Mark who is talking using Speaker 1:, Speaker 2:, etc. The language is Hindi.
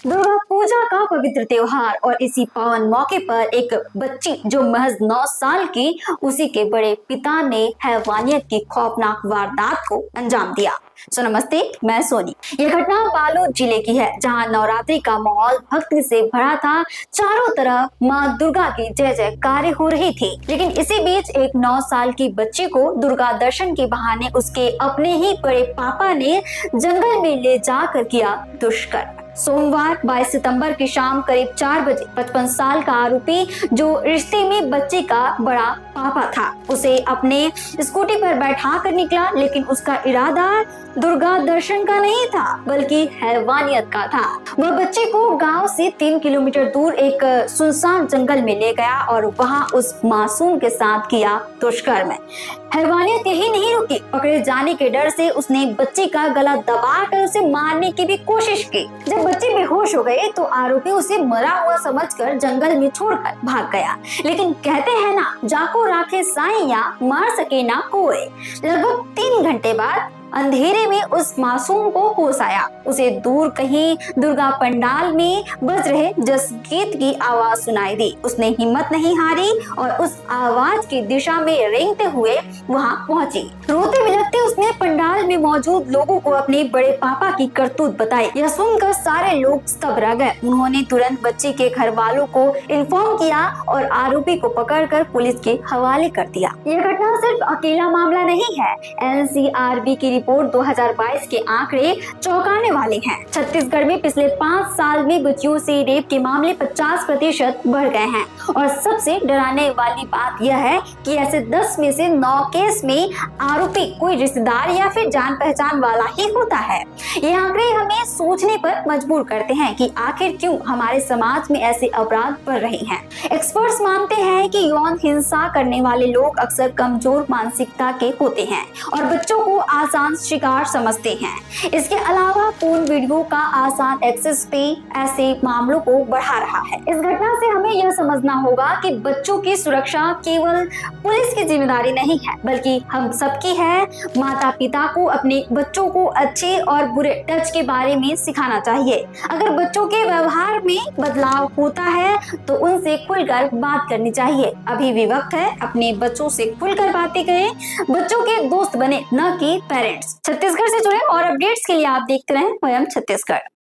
Speaker 1: दुर्गा पूजा का पवित्र त्योहार और इसी पावन मौके पर एक बच्ची जो महज 9 साल की, उसी के बड़े पिता ने हैवानियत की खौफनाक वारदात को अंजाम दिया। सो नमस्ते, मैं सोनी। यह घटना बालोद जिले की है, जहां नवरात्रि का माहौल भक्ति से भरा था। चारों तरफ मां दुर्गा की जय जयकारें हो रही थी। लेकिन इसी बीच एक 9 साल की बच्ची को दुर्गा दर्शन के बहाने उसके अपने ही बड़े पापा ने जंगल में ले जाकर किया दुष्कर्म। सोमवार 22 सितंबर की शाम करीब 4 बजे 55 साल का आरोपी, जो रिश्ते में बच्चे का बड़ा पापा था, उसे अपने स्कूटी पर बैठा कर निकला। लेकिन उसका इरादा दुर्गा दर्शन का नहीं था, बल्कि हैवानियत का था। वह बच्चे को गांव से 3 किलोमीटर दूर एक सुनसान जंगल में ले गया और वहां उस मासूम के साथ किया दुष्कर्म। हैवानियत यही नहीं रुकी, पकड़े जाने के डर से उसने बच्चे का गला दबाकर उसे मारने की भी कोशिश की। जब बच्चे बेहोश हो गए तो आरोपी उसे मरा हुआ समझकर जंगल में छोड़कर भाग गया। लेकिन कहते हैं ना, जाको राखे साइया, मार सके ना कोई। लगभग 3 घंटे बाद अंधेरे में उस मासूम को होश आया। उसे दूर कहीं दुर्गा पंडाल में बज रहे जस गीत की आवाज सुनाई दी। उसने हिम्मत नहीं हारी और उस आवाज की दिशा में रेंगते हुए वहां पहुंची। रोते बिलखते उसने पंडाल में मौजूद लोगों को अपने बड़े पापा की करतूत बताई। यह सुनकर सारे लोग स्तब्ध रह गए। उन्होंने तुरंत बच्चे के घर वालों को इन्फॉर्म किया और आरोपी को पकड़कर पुलिस के हवाले कर दिया। यह घटना सिर्फ अकेला मामला नहीं है। NCRB की रिपोर्ट 2022 के आंकड़े चौंकाने वाले हैं। छत्तीसगढ़ में पिछले 5 साल में बच्चियों से रेप के मामले 50% बढ़ गए हैं। और सबसे डराने वाली बात यह है कि ऐसे 10 में से 9 केस में आरोपी कोई रिश्तेदार या फिर जान पहचान वाला ही होता है। ये आंकड़े हमें सोचने पर मजबूर करते हैं कि आखिर क्यों हमारे समाज में ऐसे अपराध बढ़ रहे हैं। एक्सपर्ट्स मानते हैं कि यौन हिंसा करने वाले लोग अक्सर कमजोर मानसिकता के होते हैं और बच्चों को आसान शिकार समझते हैं। इसके अलावा पूर्ण वीडियो का आसान एक्सेस भी ऐसे मामलों को बढ़ा रहा है। इस घटना से हमें यह समझना होगा कि बच्चों की सुरक्षा केवल पुलिस की जिम्मेदारी नहीं है, बल्कि हम सबकी है। माता पिता को अपने बच्चों को अच्छे और बुरे टच के बारे में सिखाना चाहिए। अगर बच्चों के व्यवहार में बदलाव होता है तो उनसे खुलकर बात करनी चाहिए। अभी भी वक्त है, अपने बच्चों से खुलकर बातें करें। बच्चों के दोस्त बने, न कि पेरेंट्स। छत्तीसगढ़ से जुड़े और अपडेट्स के लिए आप देखते रहें वयम छत्तीसगढ़।